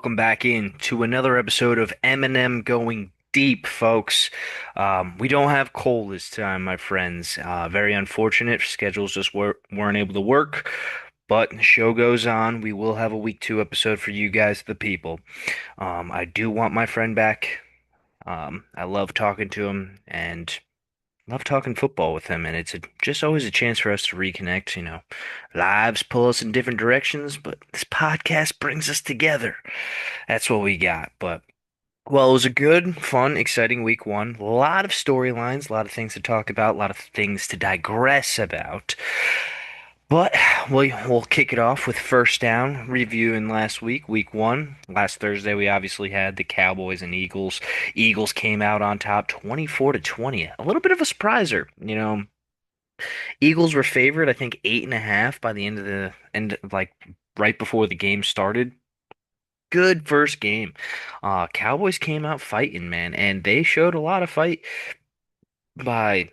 welcome back in to another episode of Eminem Going Deep, folks. We don't have Cole this time, my friends. Very unfortunate. Schedules just weren't able to work, but the show goes on. We will have a week two episode for you guys, the people. I do want my friend back. I love talking to him and love talking football with him, and just always a chance for us to reconnect. Lives pull us in different directions, but this podcast brings us together. That's what we got. But well, it was a good, fun, exciting week one. A lot of storylines, a lot of things to talk about, a lot of things to digress about. But we'll kick it off with first down reviewing last week, week one. Last Thursday, we obviously had the Cowboys and Eagles. Eagles came out on top 24 to 20. A little bit of a surpriser. Eagles were favored, I think, 8.5 by the end, like right before the game started. Good first game. Cowboys came out fighting, man, and they showed a lot of fight by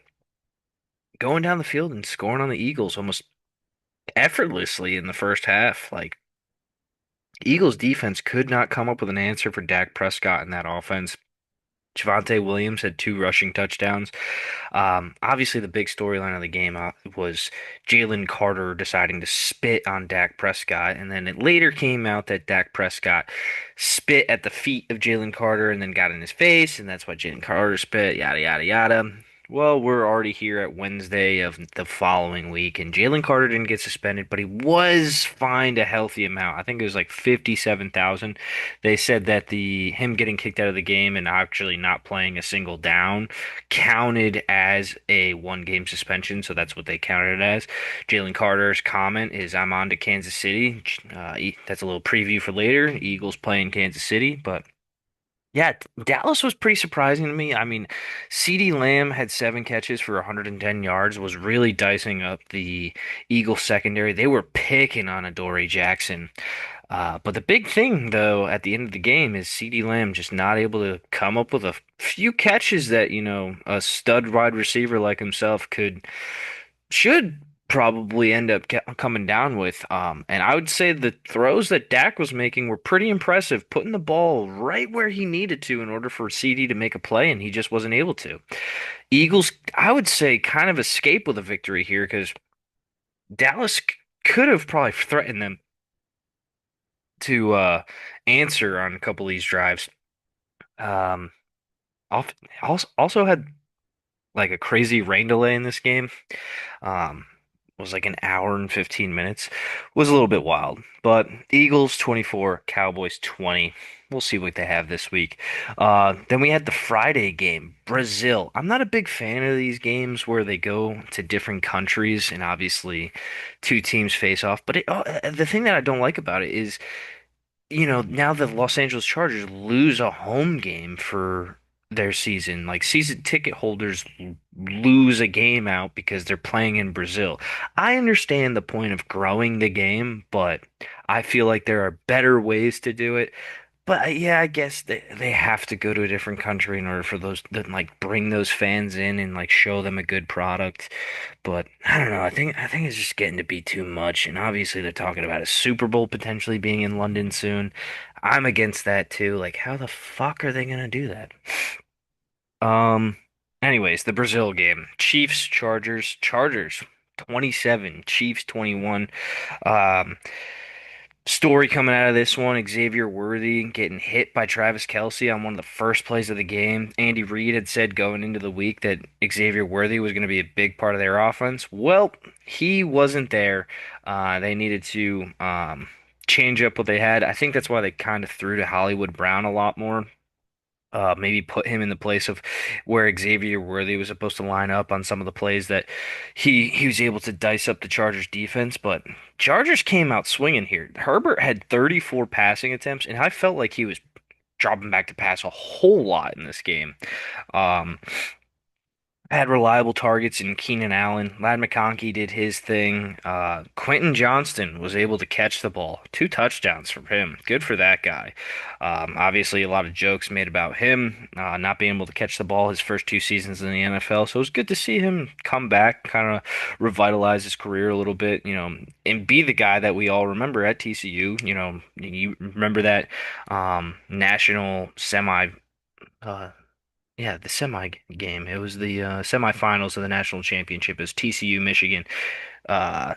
going down the field and scoring on the Eagles almost effortlessly in the first half. Like, Eagles defense could not come up with an answer for Dak Prescott in that offense. Javonte Williams had two rushing touchdowns. Obviously, the big storyline of the game was Jalen Carter deciding to spit on Dak Prescott, and then it later came out that Dak Prescott spit at the feet of Jalen Carter and then got in his face, and that's why Jalen Carter spit, yada, yada, yada. Well, we're already here at Wednesday of the following week, and Jalen Carter didn't get suspended, but he was fined a healthy amount. I think it was like 57,000. They said that the him getting kicked out of the game and actually not playing a single down counted as a one game suspension, so that's what they counted it as. Jalen Carter's comment is, "I'm on to Kansas City." That's a little preview for later. Eagles playing Kansas City, but yeah, Dallas was pretty surprising to me. I mean, CeeDee Lamb had 7 catches for 110 yards, was really dicing up the Eagles secondary. They were picking on Adoree Jackson. But the big thing, though, at the end of the game is CeeDee Lamb just not able to come up with a few catches that, a stud wide receiver like himself should probably end up coming down with. And I would say the throws that Dak was making were pretty impressive, putting the ball right where he needed to in order for CD to make a play, and he just wasn't able to. Eagles, I would say, kind of escape with a victory here because Dallas could have probably threatened them to answer on a couple of these drives. Um, also had like a crazy rain delay in this game. Um, was like an hour and 15 minutes. Was a little bit wild. But Eagles 24, Cowboys 20. We'll see what they have this week. Then we had the Friday game, Brazil. I'm not a big fan of these games where they go to different countries and obviously two teams face off. But the thing that I don't like about it is now the Los Angeles Chargers lose a home game for their season. Like season ticket holders lose a game out because they're playing in Brazil. I understand the point of growing the game, but I feel like there are better ways to do it. But yeah, I guess they have to go to a different country in order for those to like bring those fans in and like show them a good product. But I don't know. I think it's just getting to be too much. And obviously they're talking about a Super Bowl potentially being in London soon. I'm against that too. Like how the fuck are they gonna do that? Um anyways, the Brazil game. Chiefs, Chargers, Chargers 27, Chiefs 21. Um Story coming out of this one, Xavier Worthy getting hit by Travis Kelce on one of the first plays of the game. Andy Reid had said going into the week that Xavier Worthy was going to be a big part of their offense. Well, he wasn't there. They needed to change up what they had. I think that's why they kind of threw to Hollywood Brown a lot more. Maybe put him in the place of where Xavier Worthy was supposed to line up on some of the plays that he was able to dice up the Chargers defense, but Chargers came out swinging here. Herbert had 34 passing attempts, and I felt like he was dropping back to pass a whole lot in this game. Um, had reliable targets in Keenan Allen. Ladd McConkey did his thing. Quentin Johnston was able to catch the ball. Two touchdowns from him. Good for that guy. Obviously, a lot of jokes made about him not being able to catch the ball his first two seasons in the NFL. So it was good to see him come back, kind of revitalize his career a little bit, and be the guy that we all remember at TCU. You remember that national semi. Uh, yeah, the semi game. It was the semifinals of the national championship. It was TCU Michigan. Uh,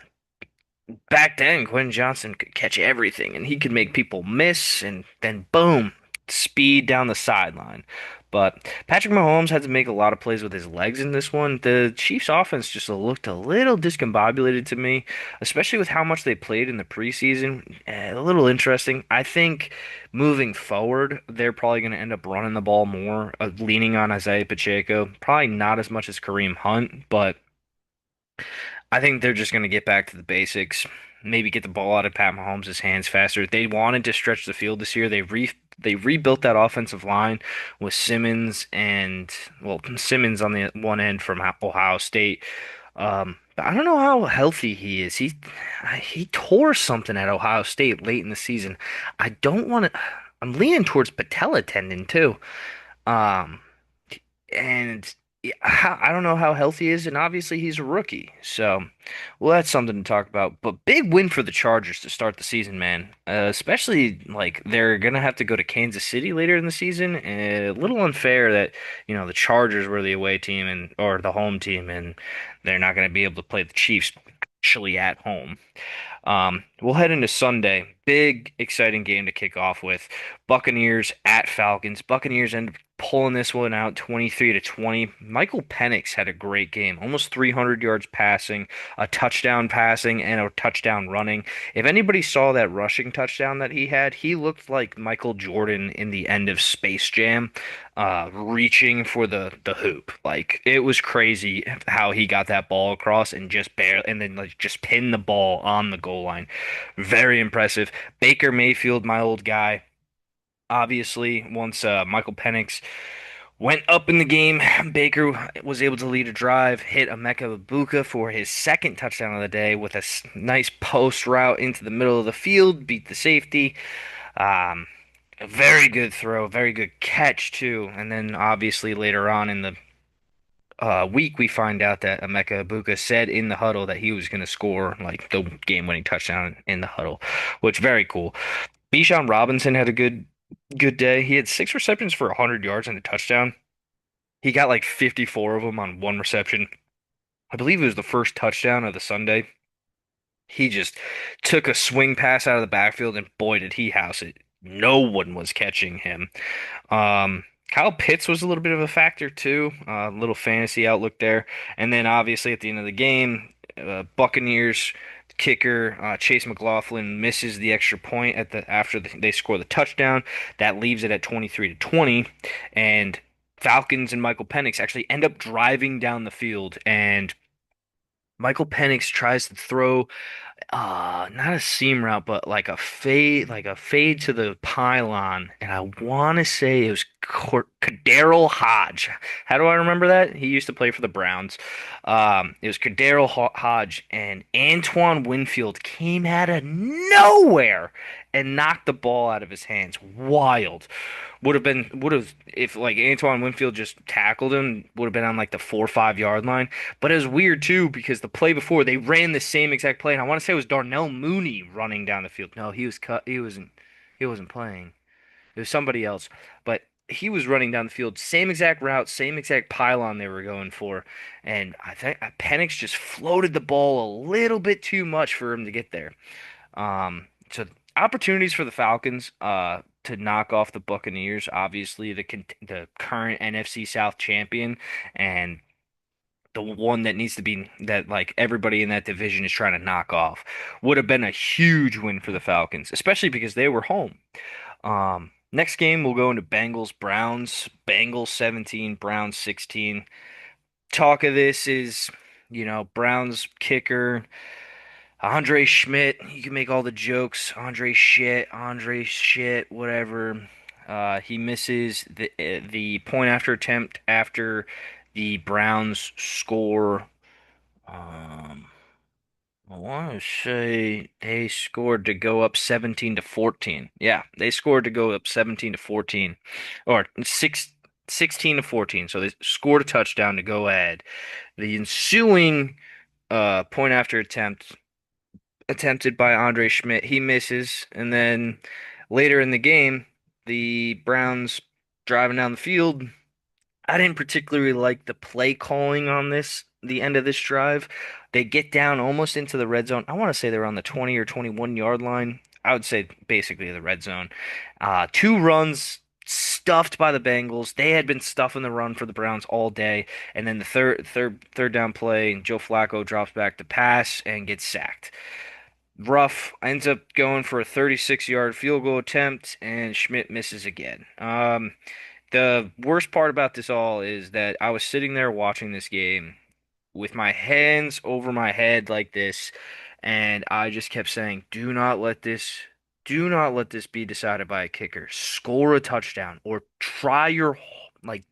Back then, Quentin Johnson could catch everything, and he could make people miss, and then boom, speed down the sideline. But Patrick Mahomes had to make a lot of plays with his legs in this one. The Chiefs' offense just looked a little discombobulated to me, especially with how much they played in the preseason. A little interesting. I think moving forward, they're probably going to end up running the ball more, leaning on Isaiah Pacheco. Probably not as much as Kareem Hunt, but I think they're just going to get back to the basics. Maybe get the ball out of Pat Mahomes' hands faster. They wanted to stretch the field this year. They rebuilt that offensive line with Simmons and Simmons on the one end from Ohio State. But I don't know how healthy he is. He tore something at Ohio State late in the season. I don't want to. I'm leaning towards patella tendon too. Um, and yeah, I don't know how healthy he is, and obviously he's a rookie. So, well, that's something to talk about. But big win for the Chargers to start the season, man. Especially like they're gonna have to go to Kansas City later in the season. A little unfair that the Chargers were the away team and or the home team, and they're not gonna be able to play the Chiefs actually at home. We'll head into Sunday. Big, exciting game to kick off with. Buccaneers at Falcons. Buccaneers end up pulling this one out 23 to 20. Michael Penix had a great game. Almost 300 yards passing, a touchdown passing, and a touchdown running. If anybody saw that rushing touchdown that he had, he looked like Michael Jordan in the end of Space Jam, reaching for the hoop. Like it was crazy how he got that ball across and just barely, and then like just pinned the ball on the goal line. Very impressive. Baker Mayfield, my old guy. Obviously, once Michael Penix went up in the game, Baker was able to lead a drive, hit Emeka Egbuka for his second touchdown of the day with a nice post route into the middle of the field, beat the safety. Um, a very good throw, very good catch too. And then obviously later on in the week, we find out that Emeka Egbuka said in the huddle that he was going to score like the game-winning touchdown in the huddle, which very cool. Bijan Robinson had a good day. He had six receptions for 100 yards and a touchdown. He got like 54 of them on one reception. I believe it was the first touchdown of the Sunday. He just took a swing pass out of the backfield and boy did he house it. No one was catching him. Kyle Pitts was a little bit of a factor too. Little fantasy outlook there. And then obviously at the end of the game, Buccaneers kicker Chase McLaughlin misses the extra point they score the touchdown. That leaves it at 23 to 20. And Falcons and Michael Penix actually end up driving down the field and Michael Penix tries to throw not a seam route, but like a fade to the pylon. And I want to say it was Kadarrell Hodge. How do I remember that? He used to play for the Browns. It was Kadarrell Hodge, and Antoine Winfield came out of nowhere and knocked the ball out of his hands. Wild. Would have if like Antoine Winfield just tackled him, would have been on like the 4 or 5 yard line. But it was weird too because the play before they ran the same exact play, and I want to say it was Darnell Mooney running down the field. No, he was cut. He wasn't playing. It was somebody else. But he was running down the field, same exact route, same exact pylon they were going for, and I think Penix just floated the ball a little bit too much for him to get there. So opportunities for the Falcons to knock off the Buccaneers, obviously the current NFC South champion and the one that needs to be that like everybody in that division is trying to knock off would have been a huge win for the Falcons, especially because they were home. Next game we'll go into Bengals Browns. Bengals 17, Browns 16. Talk of this is, Browns kicker Andre Schmidt, you can make all the jokes. Andre shit, whatever. He misses the point after attempt after The Browns score. Um, I want to say they scored to go up 17 to 14. Yeah, they scored to go up 17 to 14, or 16 to 14. So they scored a touchdown to go ahead. The ensuing point after attempt attempted by Andre Schmidt, he misses, and then later in the game, the Browns driving down the field. I didn't particularly like the play calling on the end of this drive. They get down almost into the red zone. I want to say they're on the 20 or 21 yard line. I would say basically the red zone. Two runs stuffed by the Bengals. They had been stuffing the run for the Browns all day. And then the third down play, Joe Flacco drops back to pass and gets sacked. Ruff ends up going for a 36-yard field goal attempt, and Schmidt misses again. The worst part about this all is that I was sitting there watching this game with my hands over my head like this, and I just kept saying, do not let this be decided by a kicker. Score a touchdown or try like,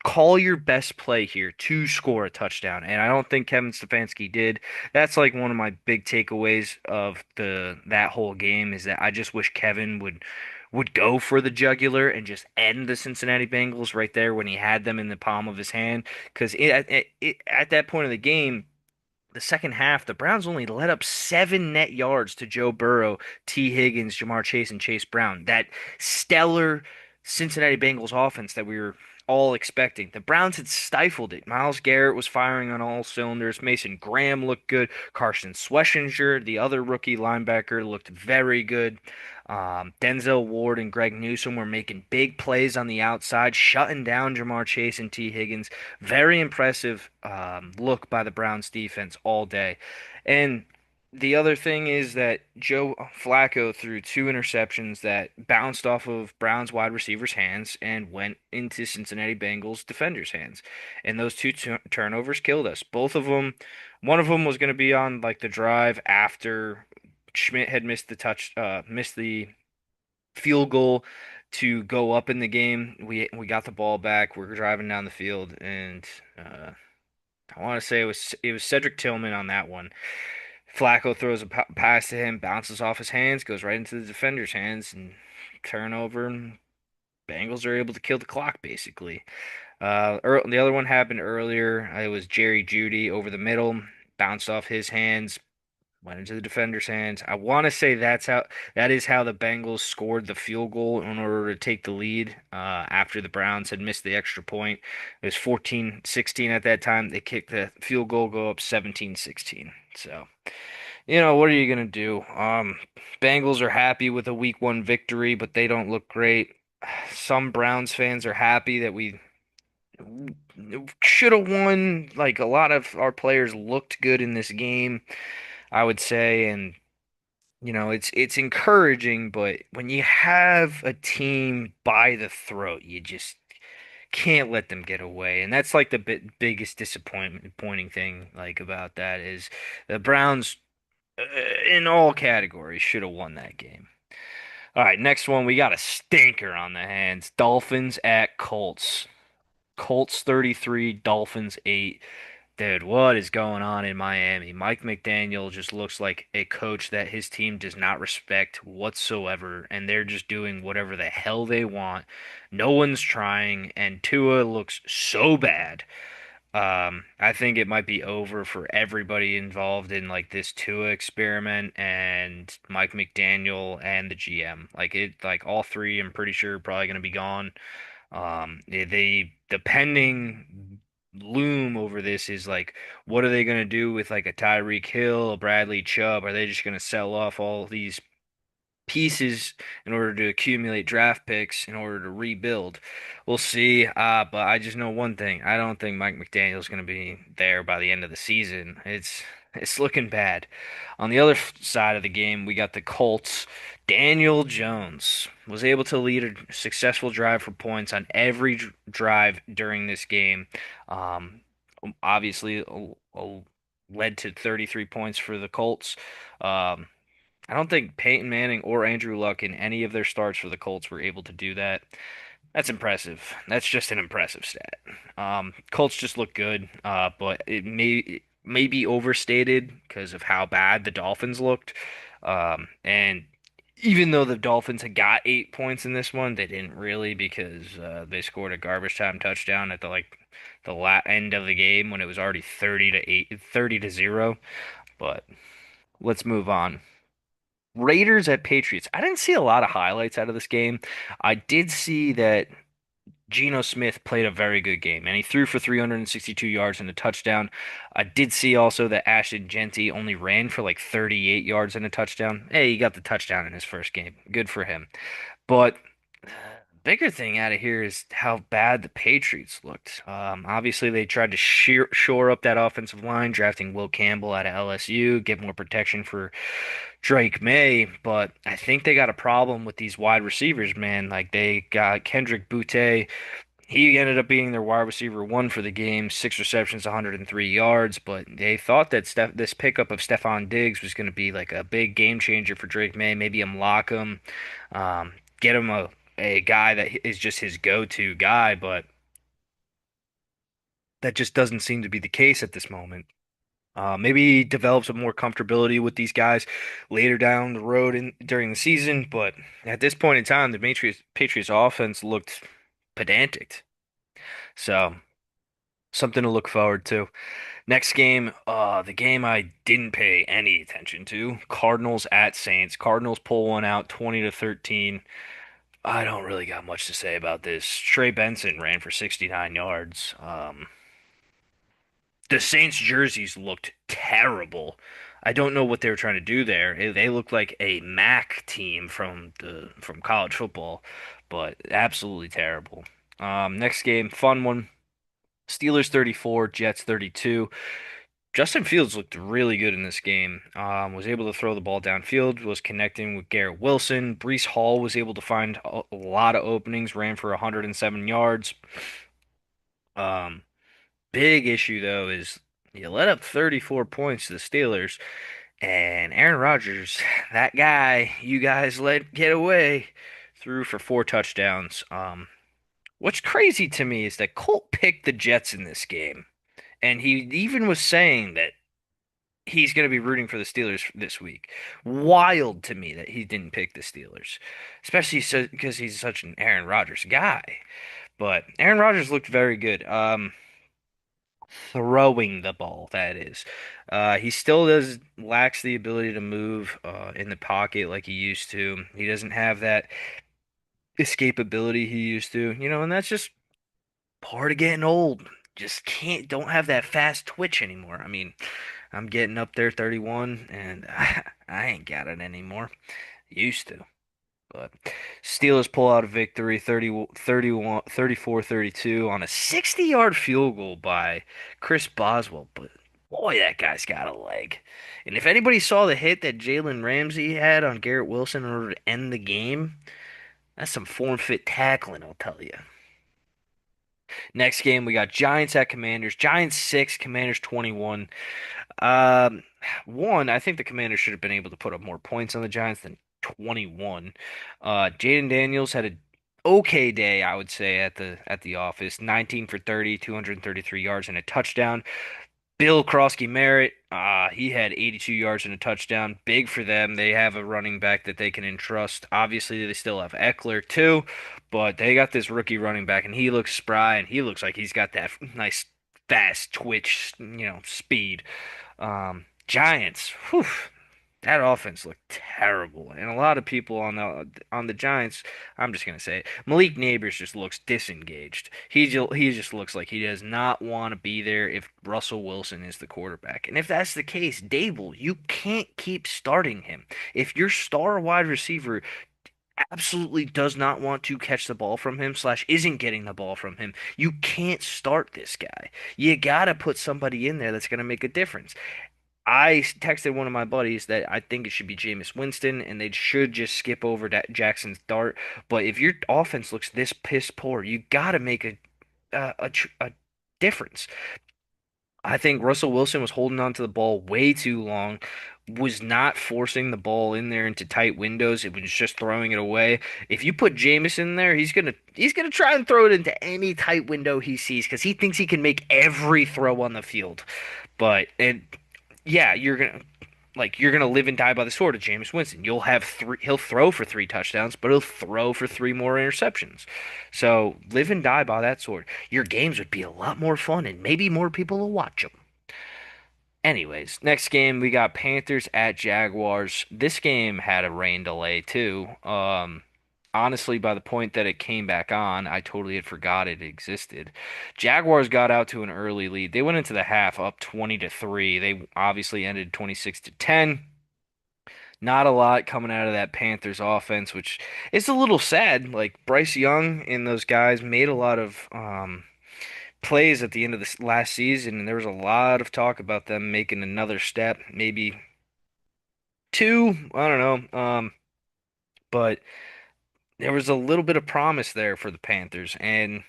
call your best play here to score a touchdown. And I don't think Kevin Stefanski did. That's like one of my big takeaways of the that whole game is that I just wish Kevin would go for the jugular and just end the Cincinnati Bengals right there when he had them in the palm of his hand. Because at that point of the game, the second half, the Browns only let up 7 net yards to Joe Burrow, T. Higgins, Jamar Chase, and Chase Brown. That stellar Cincinnati Bengals offense that we were all expecting. The Browns had stifled it. Myles Garrett was firing on all cylinders. Mason Graham looked good. Carson Schwarzenegger, the other rookie linebacker, looked very good. Denzel Ward and Greg Newsome were making big plays on the outside, shutting down Jamar Chase and T. Higgins. Very impressive look by the Browns defense all day. And the other thing is that Joe Flacco threw two interceptions that bounced off of Browns wide receivers' hands and went into Cincinnati Bengals defenders' hands. And those two turnovers killed us. Both of them, one of them was going to be on like the drive after Schmidt had missed the field goal to go up in the game. We got the ball back. We're driving down the field, and uh, I want to say it was Cedric Tillman on that one. Flacco throws a pass to him, bounces off his hands, goes right into the defender's hands, and turnover. And Bengals are able to kill the clock basically. The other one happened earlier. It was Jerry Jeudy over the middle, bounced off his hands, went into the defender's hands. I want to say that is how the Bengals scored the field goal in order to take the lead after the Browns had missed the extra point. It was 14-16 at that time. They kicked the field goal, go up 17-16. So, what are you gonna do? Bengals are happy with a week one victory, but they don't look great. Some Browns fans are happy that we should have won. Like a lot of our players looked good in this game, I would say, and it's encouraging, but when you have a team by the throat, you just can't let them get away. And that's like the biggest disappointing thing like about that is the Browns in all categories should have won that game. All right, next one, we got a stinker on the hands. Dolphins at Colts. Colts 33, Dolphins 8. Dude, what is going on in Miami? Mike McDaniel just looks like a coach that his team does not respect whatsoever, and they're just doing whatever the hell they want. No one's trying, and Tua looks so bad. I think it might be over for everybody involved in like this Tua experiment and Mike McDaniel and the GM. Like all three, I'm pretty sure probably going to be gone. The pending loom over this is like, what are they going to do with like a Tyreek Hill, a Bradley Chubb? Are they just going to sell off all these pieces in order to accumulate draft picks in order to rebuild? We'll see. But I just know one thing. I don't think Mike McDaniel's going to be there by the end of the season. It's looking bad. On the other side of the game, we got the Colts. Daniel Jones was able to lead a successful drive for points on every drive during this game. Um, Obviously, led to 33 points for the Colts. Um, I don't think Peyton Manning or Andrew Luck in any of their starts for the Colts were able to do that. That's impressive. That's just an impressive stat. Colts just look good, but it may be overstated because of how bad the Dolphins looked. And even though the Dolphins had got 8 points in this one, they didn't really because they scored a garbage time touchdown at the end of the game when it was already 30-8, 30-0. But let's move on. Raiders at Patriots. I didn't see a lot of highlights out of this game. I did see that Geno Smith played a very good game, and he threw for 362 yards and a touchdown. I did see also that Ashton Genty only ran for like 38 yards and a touchdown. Hey, he got the touchdown in his first game. Good for him. But bigger thing out of here is how bad the Patriots looked. Obviously, they tried to shore up that offensive line, drafting Will Campbell out of LSU, give more protection for Drake May, but I think they got a problem with these wide receivers, man. Like they got Kendrick Boutte. He ended up being their wide receiver one for the game, 6 receptions, 103 yards. But they thought that this pickup of Stephon Diggs was going to be like a big game changer for Drake May. Maybe unlock him, get him a guy that is just his go-to guy. But that just doesn't seem to be the case at this moment. Maybe develop some more comfortability with these guys later down the road during the season, but at this point in time, the Patriots offense looked pedantic. So something to look forward to. Next game, the game I didn't pay any attention to, Cardinals at Saints. Cardinals pull one out 20-13. I don't really got much to say about this. Trey Benson ran for 69 yards. The Saints jerseys looked terrible. I don't know what they were trying to do there. They looked like a MAC team from college football, but absolutely terrible. Next game, fun one. Steelers 34, Jets 32. Justin Fields looked really good in this game. Was able to throw the ball downfield, was connecting with Garrett Wilson. Breece Hall was able to find a lot of openings, ran for 107 yards. Um, Big issue though is you let up 34 points to the Steelers, and Aaron Rodgers, that guy you guys let get away, threw for 4 touchdowns. What's crazy to me is that Colt picked the Jets in this game, and he even was saying that he's going to be rooting for the Steelers this week. Wild to me that he didn't pick the Steelers, especially because he's such an Aaron Rodgers guy. But Aaron Rodgers looked very good. Throwing the ball, that is. He still does lacks the ability to move in the pocket like he used to. He doesn't have that escapability he used to, and that's just part of getting old. Just don't have that fast twitch anymore. I mean, I'm getting up there 31 and I ain't got it anymore. Used to. But Steelers pull out a victory 34-32 on a 60-yard field goal by Chris Boswell. But boy, that guy's got a leg. And if anybody saw the hit that Jalen Ramsey had on Garrett Wilson in order to end the game, that's some form fit tackling, I'll tell you. Next game, we got Giants at Commanders. Giants 6, Commanders 21. Um, I think the Commanders should have been able to put up more points on the Giants than 21. Jaden Daniels had a okay day, I would say, at the office. 19 for 30, 233 yards and a touchdown. Bill Krosky Merritt, he had 82 yards and a touchdown. Big for them. They have a running back that they can entrust. Obviously, they still have Eckler too, but they got this rookie running back, and he looks spry, and he looks like he's got that nice fast twitch, speed. Giants, whew, that offense looked terrible, and a lot of people on the Giants, I'm just gonna say it, Malik Neighbors just looks disengaged. He just looks like he does not want to be there if Russell Wilson is the quarterback. And if that's the case, Dable, you can't keep starting him. If your star wide receiver absolutely does not want to catch the ball from him slash isn't getting the ball from him, you can't start this guy. You gotta put somebody in there that's gonna make a difference. I texted one of my buddies that I think it should be Jameis Winston, and they should just skip over that Jackson's Dart. But if your offense looks this piss poor, you got to make a difference. I think Russell Wilson was holding on to the ball way too long, was not forcing the ball in there into tight windows. It was just throwing it away. If you put Jameis in there, he's gonna try and throw it into any tight window he sees because he thinks he can make every throw on the field. But and yeah, you're gonna live and die by the sword of Jameis Winston. You'll have three. He'll throw for three touchdowns, but he'll throw for three more interceptions. So live and die by that sword. Your games would be a lot more fun, and maybe more people will watch them. Anyways, next game we got Panthers at Jaguars. This game had a rain delay too. Honestly, by the point that it came back on, I totally had forgot it existed. Jaguars got out to an early lead. They went into the half up 20-3. They obviously ended 26-10. Not a lot coming out of that Panthers offense, which is a little sad. Like Bryce Young and those guys made a lot of plays at the end of this last season, and there was a lot of talk about them making another step, maybe two. I don't know. But there was a little bit of promise there for the Panthers. And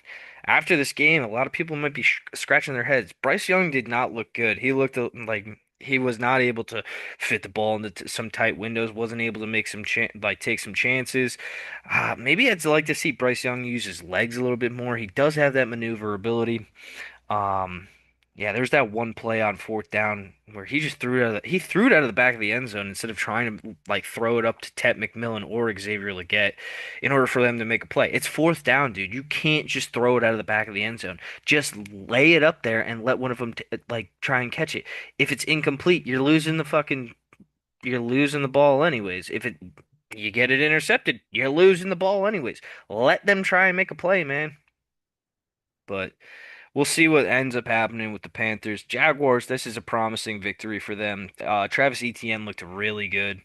after this game, a lot of people might be scratching their heads. Bryce Young did not look good. He looked like he was not able to fit the ball into some tight windows, wasn't able to make some take some chances. Maybe I'd like to see Bryce Young use his legs a little bit more. He does have that maneuverability. Um, yeah, there's that one play on fourth down where he just he threw it out of the back of the end zone instead of trying to like throw it up to Ted McMillan or Xavier Legette in order for them to make a play. It's fourth down, dude. You can't just throw it out of the back of the end zone. Just lay it up there and let one of them like try and catch it. If it's incomplete, you're losing the ball anyways. If it you get it intercepted, you're losing the ball anyways. Let them try and make a play, man. But we'll see what ends up happening with the Panthers. Jaguars, this is a promising victory for them. Travis Etienne looked really good.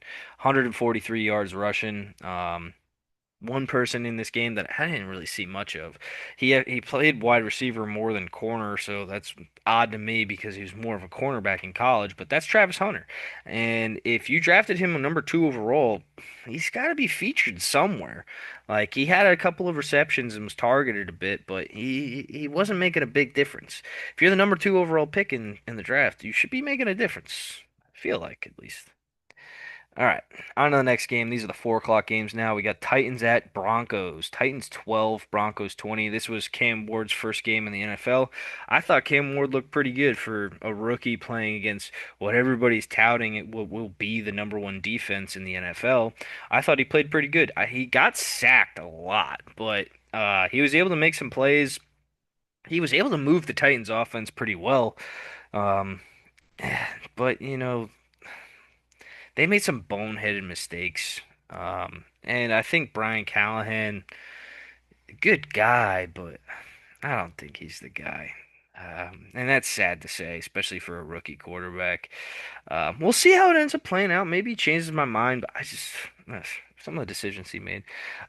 143 yards rushing. One person in this game that I didn't really see much of. He played wide receiver more than corner, so that's odd to me because he was more of a cornerback in college. But that's Travis Hunter, and if you drafted him a number two overall, he's got to be featured somewhere. Like he had a couple of receptions and was targeted a bit, but he wasn't making a big difference. If you're the number two overall pick in the draft, you should be making a difference. I feel like at least. All right, on to the next game. These are the 4 o'clock games now. We got Titans at Broncos. Titans 12, Broncos 20. This was Cam Ward's first game in the NFL. I thought Cam Ward looked pretty good for a rookie playing against what everybody's touting it will be the number one defense in the NFL. I thought he played pretty good. He got sacked a lot, but he was able to make some plays. He was able to move the Titans offense pretty well. Um, but they made some boneheaded mistakes. And I think Brian Callahan, good guy, but I don't think he's the guy. And that's sad to say, especially for a rookie quarterback. We'll see how it ends up playing out. Maybe he changes my mind, but ugh, some of the decisions he made.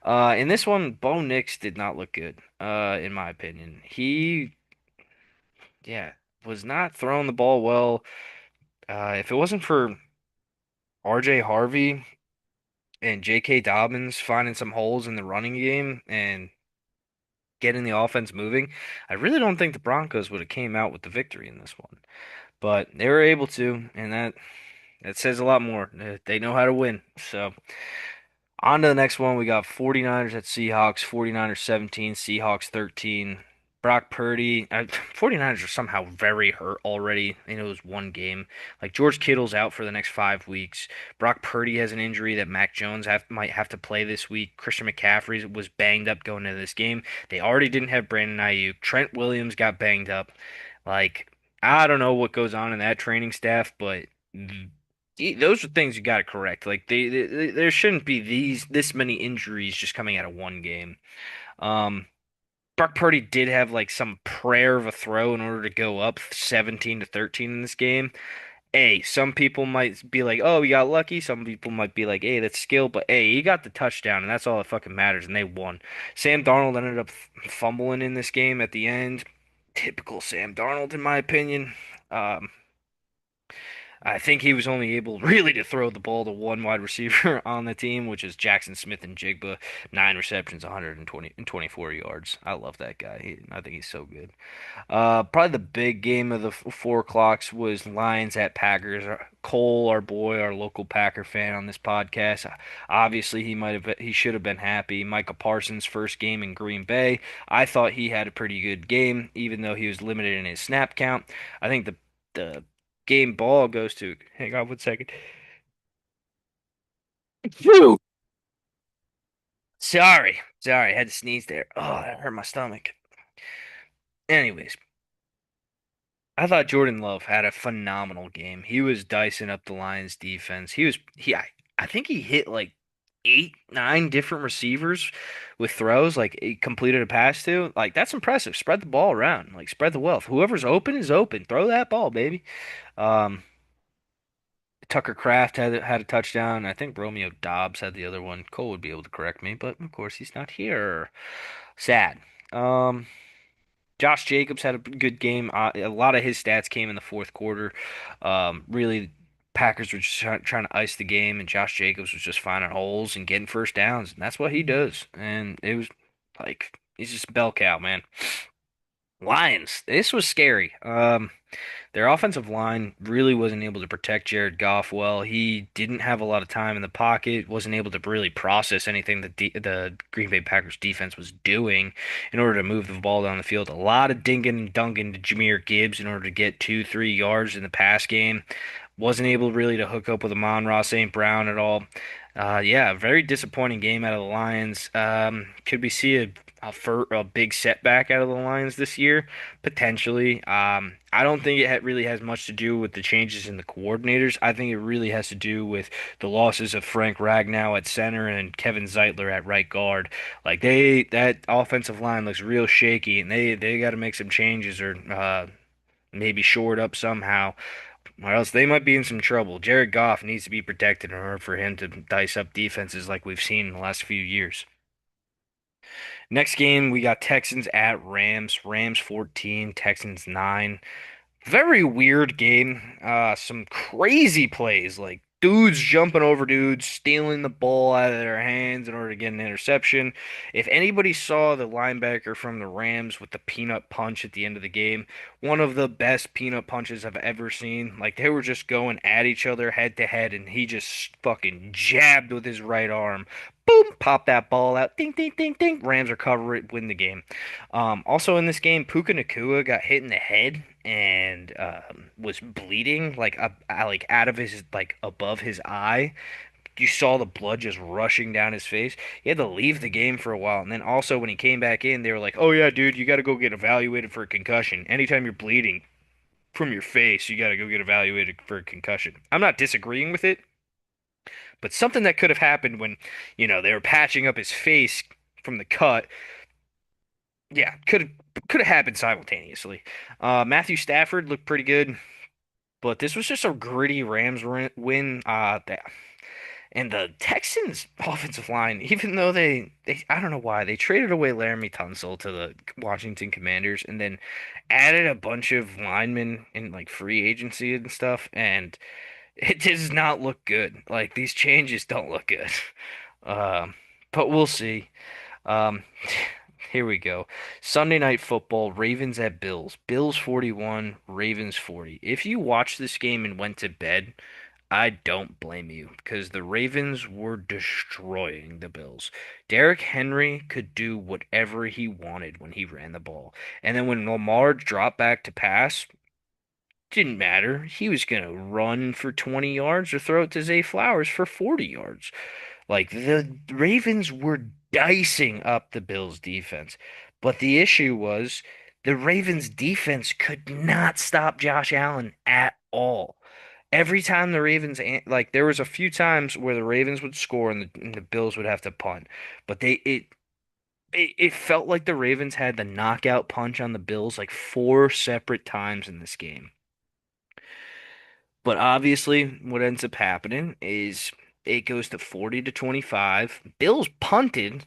In this one, Bo Nix did not look good, in my opinion. Yeah, was not throwing the ball well. If it wasn't for RJ Harvey and J.K. Dobbins finding some holes in the running game and getting the offense moving, I really don't think the Broncos would have came out with the victory in this one. But they were able to, and that says a lot more. They know how to win. So on to the next one. We got 49ers at Seahawks, 49ers 17, Seahawks 13. Brock Purdy, 49ers are somehow very hurt already. I know it was one game. Like George Kittle's out for the next 5 weeks. Brock Purdy has an injury that Mac Jones might have to play this week. Christian McCaffrey was banged up going into this game. They already didn't have Brandon Ayuk. Trent Williams got banged up. Like, I don't know what goes on in that training staff, but those are things you got to correct. Like there shouldn't be this many injuries just coming out of one game. Um, Brock Purdy did have like some prayer of a throw in order to go up 17-13 in this game. Some people might be like, "Oh, he got lucky." Some people might be like, "Hey, that's skill." But he got the touchdown, and that's all that fucking matters, and they won. Sam Darnold ended up fumbling in this game at the end. Typical Sam Darnold, in my opinion. Um, I think he was only able really to throw the ball to one wide receiver on the team, which is Jackson Smith and Jigba. 9 receptions, 120 and 24 yards. I love that guy. I think he's so good. Probably the big game of the 4 o'clocks was Lions at Packers. Cole, our boy, our local Packer fan on this podcast, obviously he should have been happy. Micah Parsons' first game in Green Bay. I thought he had a pretty good game, even though he was limited in his snap count. I think the game ball goes to. Hang on 1 second. Phew. Sorry, I had to sneeze there. Oh, that hurt my stomach. Anyways, I thought Jordan Love had a phenomenal game. He was dicing up the Lions defense. I think he hit like 8, 9 different receivers with throws, like he completed a pass to. Like that's impressive. Spread the ball around, like spread the wealth. Whoever's open is open. Throw that ball, baby. Um, Tucker Kraft had a touchdown. I think Romeo Dobbs had the other one. Cole would be able to correct me, but of course he's not here. Sad. Um, Josh Jacobs had a good game. A lot of his stats came in the fourth quarter. Really, Packers were just trying to ice the game, and Josh Jacobs was just finding holes and getting first downs, and that's what he does. And it was like he's just a bell cow, man. Lions, this was scary. Their offensive line really wasn't able to protect Jared Goff well. He didn't have a lot of time in the pocket, wasn't able to really process anything that the Green Bay Packers defense was doing in order to move the ball down the field. A lot of dinking and dunking to Jahmyr Gibbs in order to get 2, 3 yards in the pass game. Wasn't able really to hook up with Amon-Ra St. Brown at all. Yeah, very disappointing game out of the Lions. Could we see a big setback out of the Lions this year? Potentially. I don't think it really has much to do with the changes in the coordinators. I think it really has to do with the losses of Frank Ragnow at center and Kevin Zeitler at right guard. Like that offensive line looks real shaky, and they got to make some changes or maybe shore it up somehow, or else they might be in some trouble. Jared Goff needs to be protected in order for him to dice up defenses like we've seen in the last few years. Next game, we got Texans at Rams. Rams 14, Texans 9. Very weird game. Some crazy plays, like dudes jumping over dudes, stealing the ball out of their hands in order to get an interception. If anybody saw the linebacker from the Rams with the peanut punch at the end of the game, one of the best peanut punches I've ever seen. Like they were just going at each other head to head, and he just fucking jabbed with his right arm. Boom! Pop that ball out. Ding, ding, ding, ding. Rams recover it, win the game. Also in this game, Puka Nacua got hit in the head and was bleeding like out of his like above his eye. You saw the blood just rushing down his face. He had to leave the game for a while, and then also when he came back in, they were like, "Oh yeah, dude, you got to go get evaluated for a concussion. Anytime you're bleeding from your face, you got to go get evaluated for a concussion." I'm not disagreeing with it, but something that could have happened when, they were patching up his face from the cut. Yeah, could have happened simultaneously. Matthew Stafford looked pretty good, but this was just a gritty Rams win. And the Texans offensive line, even though they I don't know why they traded away Laramie Tunsil to the Washington Commanders and then added a bunch of linemen in like free agency and stuff, and it does not look good. Like these changes don't look good. Um, but we'll see. Um, here we go. Sunday Night Football, Ravens at Bills. Bills 41, Ravens 40. If you watched this game and went to bed, I don't blame you because the Ravens were destroying the Bills. Derrick Henry could do whatever he wanted when he ran the ball. And then when Lamar dropped back to pass, didn't matter. He was going to run for 20 yards or throw it to Zay Flowers for 40 yards. Like the Ravens were dicing up the Bills defense. But the issue was the Ravens defense could not stop Josh Allen at all. Every time the Ravens, like there was a few times where the Ravens would score and the Bills would have to punt, but it felt like the Ravens had the knockout punch on the Bills like 4 separate times in this game. But obviously, what ends up happening is it goes to 40 to 25. Bills punted,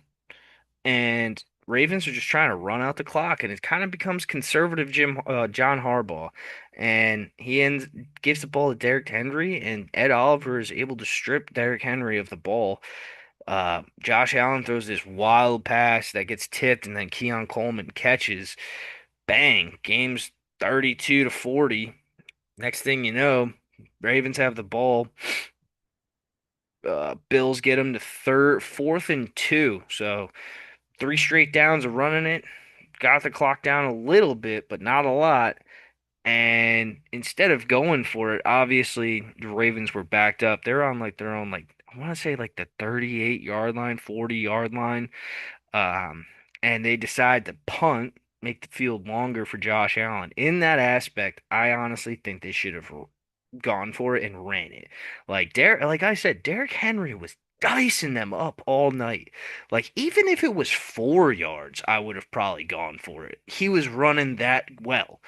and Ravens are just trying to run out the clock, and it kind of becomes conservative John Harbaugh, and he ends gives the ball to Derrick Henry, and Ed Oliver is able to strip Derrick Henry of the ball. Josh Allen throws this wild pass that gets tipped, and then Keon Coleman catches. Bang! Game's 32-40. Next thing you know, Ravens have the ball. Bills get them to fourth and two. So three straight downs of running it. Got the clock down a little bit, but not a lot. And instead of going for it, obviously the Ravens were backed up. They're on like their own like I want to say like the 38-yard line, 40-yard line. Um, and they decide to punt, make the field longer for Josh Allen. In that aspect, I honestly think they should have gone for it and ran it. Like I said, Derrick Henry was dicing them up all night. Like even if it was 4 yards, I would have probably gone for it. He was running that well.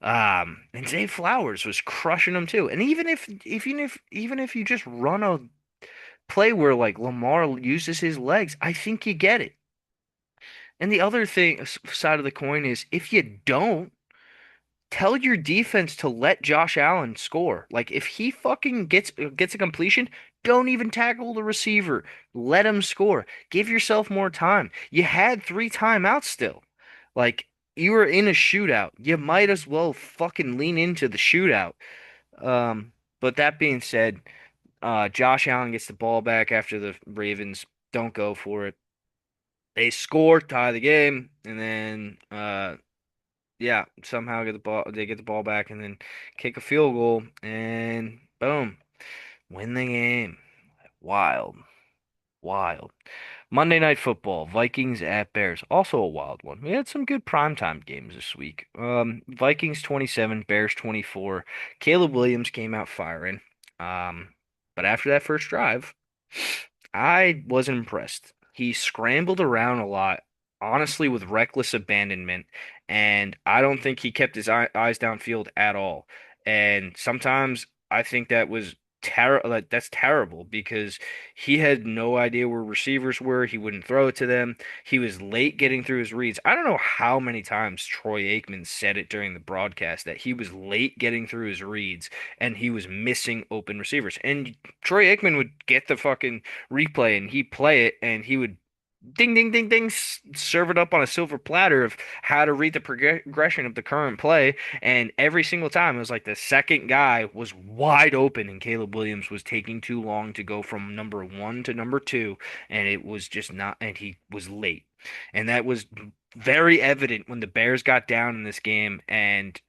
And Zay Flowers was crushing them too. And even if you just run a play where like Lamar uses his legs, I think you get it. And the other thing side of the coin is if you don't, tell your defense to let Josh Allen score. Like if he fucking gets a completion, don't even tackle the receiver. Let him score. Give yourself more time. You had three timeouts still. Like you were in a shootout. You might as well fucking lean into the shootout. But that being said, Josh Allen gets the ball back after the Ravens don't go for it. They score, tie the game, and then yeah, somehow get the ball. They get the ball back and then kick a field goal, and boom, win the game. Wild, wild. Monday Night Football, Vikings at Bears, also a wild one. We had some good primetime games this week. Vikings 27, Bears 24. Caleb Williams came out firing. Um, but after that first drive, I wasn't impressed. He scrambled around a lot, honestly, with reckless abandonment, and I don't think he kept his eyes downfield at all. And sometimes I think that was like that's terrible because he had no idea where receivers were. He wouldn't throw it to them. He was late getting through his reads. I don't know how many times Troy Aikman said it during the broadcast that he was late getting through his reads and he was missing open receivers. And Troy Aikman would get the fucking replay and he'd play it and he would ding ding ding ding serve it up on a silver platter of how to read the progression of the current play, and every single time it was like the second guy was wide open and Caleb Williams was taking too long to go from number one to number two, and it was just not, and he was late, and that was very evident when the Bears got down in this game. And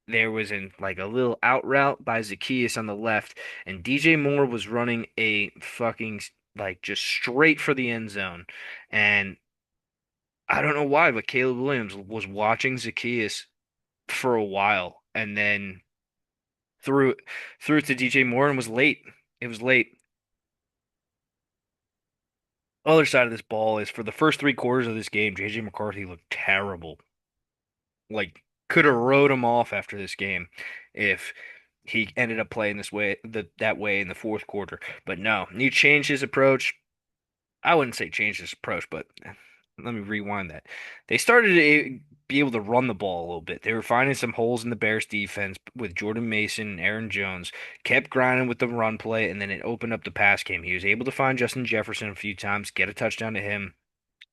there was like a little out route by Zacchaeus on the left, and DJ Moore was running a fucking like just straight for the end zone. And I don't know why, but Caleb Williams was watching Zacchaeus for a while and then threw threw it to DJ Moore and was late. It was late. Other side of this ball is for the first three quarters of this game, JJ McCarthy looked terrible. Like could have wrote him off after this game if he ended up playing this way that way in the fourth quarter. But no, he changed his approach. I wouldn't say change his approach, but let me rewind that. They started to be able to run the ball a little bit. They were finding some holes in the Bears defense with Jordan Mason and Aaron Jones, kept grinding with the run play, and then it opened up the pass game. He was able to find Justin Jefferson a few times, get a touchdown to him.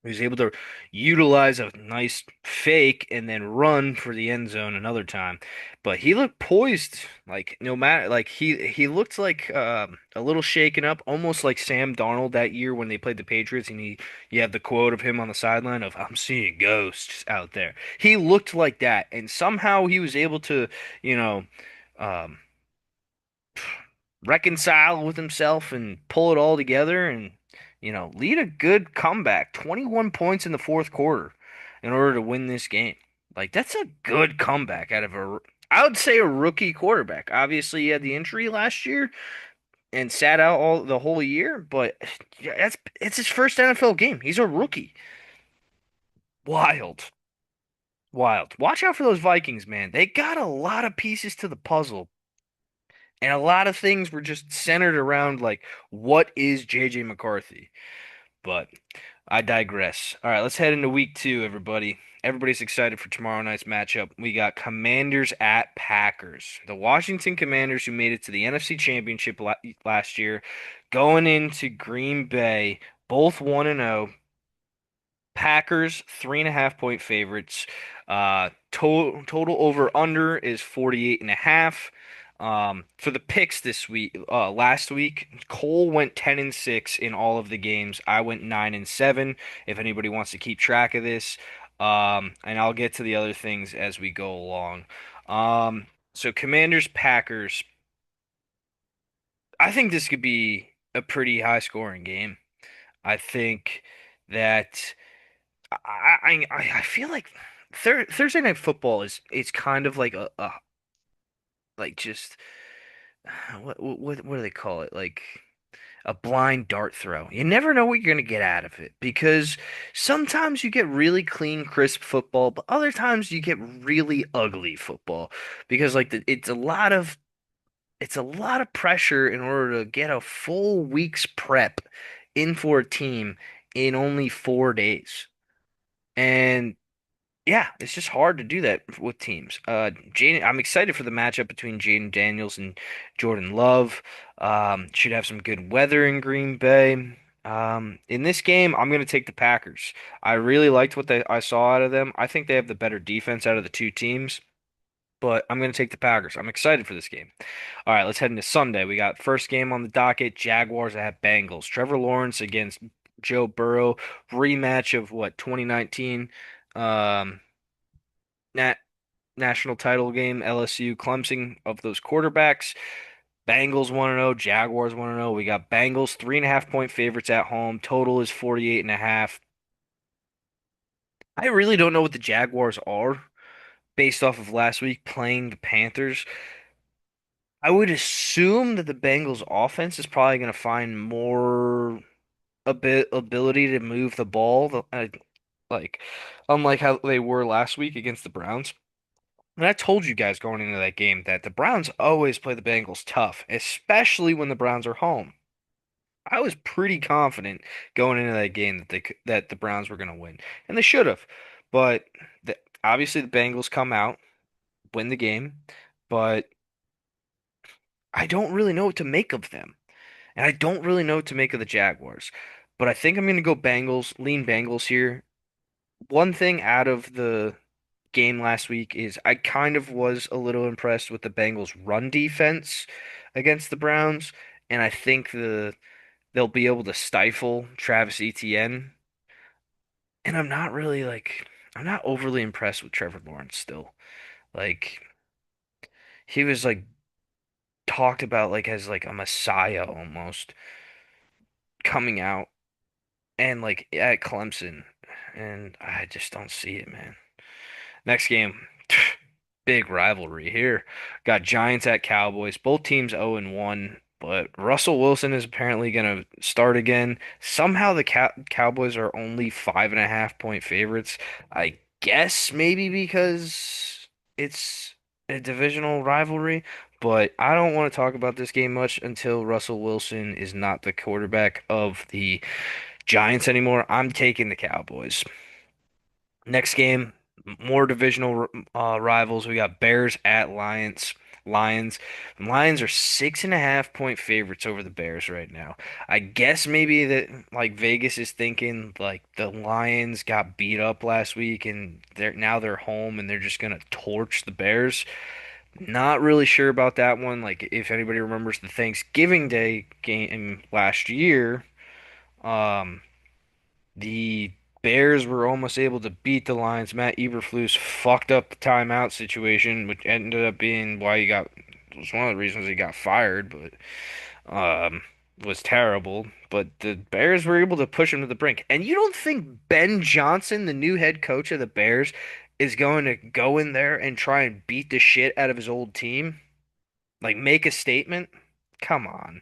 He was able to utilize a nice fake and then run for the end zone another time. But he looked poised, like no matter like he looked like a little shaken up, almost like Sam Darnold that year when they played the Patriots and you have the quote of him on the sideline of "I'm seeing ghosts out there." He looked like that, and somehow he was able to, you know, um, reconcile with himself and pull it all together and lead a good comeback. 21 points in the fourth quarter in order to win this game. Like that's a good comeback out of I would say a rookie quarterback. Obviously, he had the injury last year and sat out all the whole year, but yeah, it's his first NFL game. He's a rookie. Wild. Wild. Watch out for those Vikings, man. They got a lot of pieces to the puzzle. And a lot of things were just centered around like what is JJ McCarthy? But I digress. All right, let's head into week two, everybody. Everybody's excited for tomorrow night's matchup. We got Commanders at Packers. The Washington Commanders, who made it to the NFC Championship last year, going into Green Bay, both 1-0. Packers 3.5 point favorites. Total over under is 48 and a half. For the picks this week, last week, Cole went 10-6 in all of the games. I went 9-7. If anybody wants to keep track of this, and I'll get to the other things as we go along. So Commanders Packers. I think this could be a pretty high scoring game. I think that. I feel like Thursday night football is it's kind of like a like just what do they call it? Like a blind dart throw. You never know what you're going to get out of it because sometimes you get really clean, crisp football, but other times you get really ugly football because it's a lot of pressure in order to get a full week's prep in for a team in only 4 days. And yeah, it's just hard to do that with teams. I'm excited for the matchup between Jaden Daniels and Jordan Love. Should have some good weather in Green Bay. In this game, I'm going to take the Packers. I really liked what I saw out of them. I think they have the better defense out of the two teams, but I'm going to take the Packers. I'm excited for this game. All right, let's head into Sunday. We got first game on the docket, Jaguars at Bengals. Trevor Lawrence against Joe Burrow, rematch of what, 2019. Um, Nat national title game, LSU, Clemson of those quarterbacks. Bengals 1-0, Jaguars 1-0. We got Bengals 3.5 point favorites at home. Total is 48 and a half. I really don't know what the Jaguars are based off of last week playing the Panthers. I would assume that the Bengals offense is probably going to find more a bit ability to move the ball, like unlike how they were last week against the Browns. And I told you guys going into that game that the Browns always play the Bengals tough, especially when the Browns are home. I was pretty confident going into that game that the Browns were going to win, and they should have. But obviously the Bengals come out, win the game, but I don't really know what to make of them, and I don't really know what to make of the Jaguars. But I think I'm going to go Bengals, lean Bengals here. One thing out of the game last week is I kind of was a little impressed with the Bengals' run defense against the Browns, and I think they'll be able to stifle Travis Etienne. And I'm not overly impressed with Trevor Lawrence still. Like he was like talked about like as like a messiah almost coming out and like at Clemson, and I just don't see it, man. Next game, big rivalry here. Got Giants at Cowboys. Both teams 0-1, but Russell Wilson is apparently going to start again. Somehow the Cowboys are only 5.5 point favorites. I guess maybe because it's a divisional rivalry, but I don't want to talk about this game much until Russell Wilson is not the quarterback of the Giants anymore. I'm taking the Cowboys. Next game, more divisional rivals. We got Bears at Lions. Lions are 6.5 point favorites over the Bears right now. I guess maybe that like Vegas is thinking like the Lions got beat up last week and they're home and they're just gonna torch the Bears. Not really sure about that one. Like if anybody remembers the Thanksgiving Day game last year, um, the Bears were almost able to beat the Lions. Matt Eberflus fucked up the timeout situation, which ended up being why he got was one of the reasons he got fired, but was terrible. But the Bears were able to push him to the brink. And you don't think Ben Johnson, the new head coach of the Bears, is going to go in there and try and beat the shit out of his old team? Like make a statement? Come on.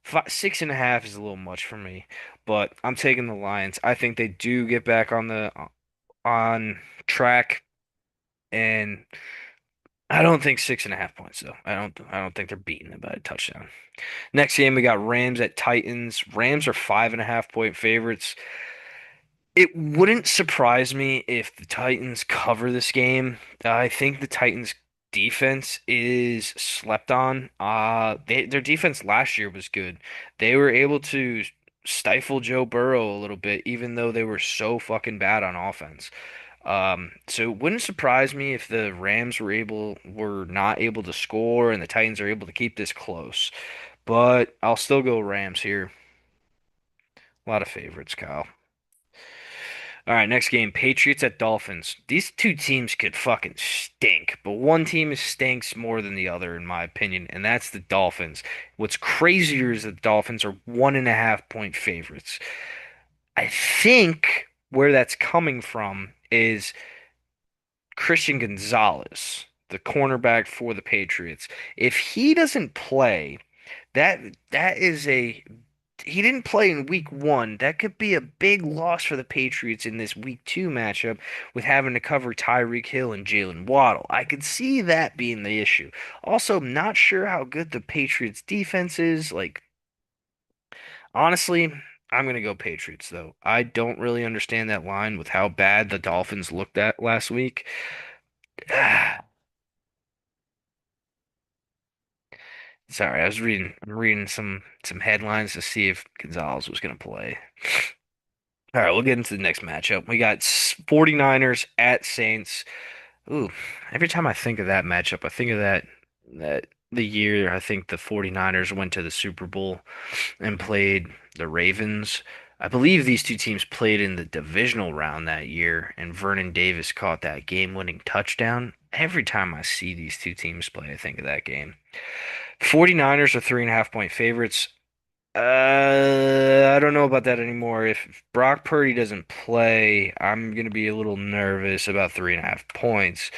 6.5 is a little much for me, but I'm taking the Lions. I think they do get back on track, and I don't think 6.5 points though. I don't think they're beating it by a touchdown. Next game we got Rams at Titans. Rams are 5.5 point favorites. It wouldn't surprise me if the Titans cover this game. I think the Titans defense is slept on. Their defense last year was good. They were able to stifle Joe Burrow a little bit, even though they were so fucking bad on offense. So it wouldn't surprise me if the Rams were not able to score and the Titans are able to keep this close. But I'll still go Rams here. A lot of favorites, Kyle. All right, next game, Patriots at Dolphins. These two teams could fucking stink, but one team stinks more than the other, in my opinion, and that's the Dolphins. What's crazier is that the Dolphins are 1.5 point favorites. I think where that's coming from is Christian Gonzalez, the cornerback for the Patriots. If he doesn't play, that that is a he didn't play in week one. That could be a big loss for the Patriots in this week two matchup with having to cover Tyreek Hill and Jalen Waddle. I could see that being the issue. Also, not sure how good the Patriots defense is. Like, honestly, I'm gonna go Patriots though. I don't really understand that line with how bad the Dolphins looked at last week. Sorry, I'm reading some headlines to see if Gonzalez was gonna play. All right, we'll get into the next matchup. We got 49ers at Saints. Ooh, every time I think of that matchup, I think of that the year I think the 49ers went to the Super Bowl and played the Ravens. I believe these two teams played in the divisional round that year, and Vernon Davis caught that game-winning touchdown. Every time I see these two teams play, I think of that game. 49ers are 3.5 point favorites. I don't know about that anymore. If Brock Purdy doesn't play, I'm gonna be a little nervous about 3.5 points.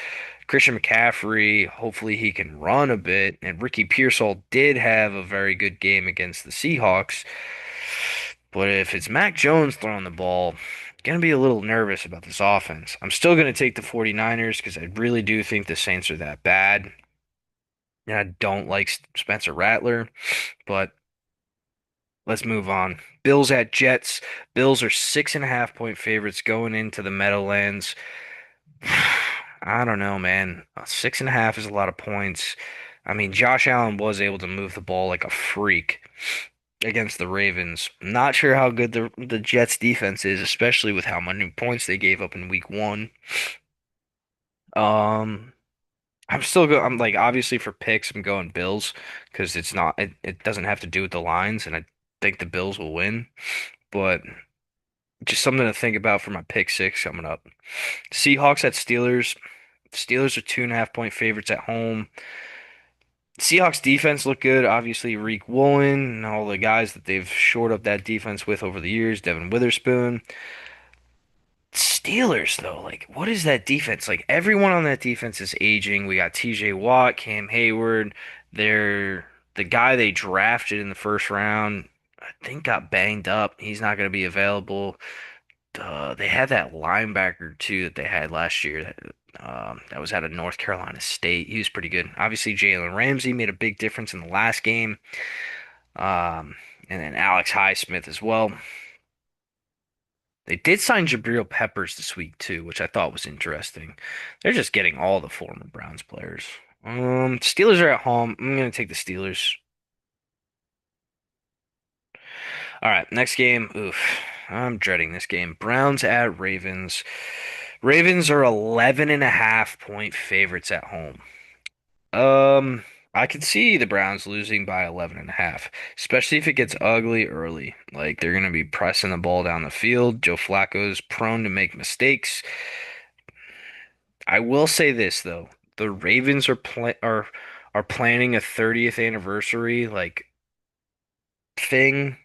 Christian McCaffrey, hopefully he can run a bit, and Ricky Pearsall did have a very good game against the Seahawks. But if it's Mac Jones throwing the ball, gonna be a little nervous about this offense. I'm still gonna take the 49ers because I really do think the Saints are that bad. And I don't like Spencer Rattler, but let's move on. Bills at Jets. Bills are 6.5 point favorites going into the Meadowlands. I don't know, man. 6.5 is a lot of points. I mean, Josh Allen was able to move the ball like a freak against the Ravens. Not sure how good the Jets defense is, especially with how many points they gave up in week one. Um, I'm like obviously for picks, I'm going Bills because it doesn't have to do with the lines, and I think the Bills will win. But just something to think about for my pick six coming up. Seahawks at Steelers. Steelers are 2.5 point favorites at home. Seahawks defense looked good. Obviously, Reek Woolen and all the guys that they've shored up that defense with over the years. Devin Witherspoon. Steelers, though, like, what is that defense? Like, everyone on that defense is aging. We got TJ Watt, Cam Hayward. The guy they drafted in the first round, I think, got banged up. He's not going to be available. They had that linebacker too that they had last year that was out of North Carolina State. He was pretty good. Obviously, Jalen Ramsey made a big difference in the last game. Um, and then Alex Highsmith as well. They did sign Jabril Peppers this week too, which I thought was interesting. They're just getting all the former Browns players. Steelers are at home. I'm gonna take the Steelers. All right, next game. Oof, I'm dreading this game. Browns at Ravens. Ravens are 11.5 point favorites at home. Um, I could see the Browns losing by 11.5, especially if it gets ugly early. Like they're going to be pressing the ball down the field. Joe Flacco's prone to make mistakes. I will say this though. The Ravens are planning a 30th anniversary like thing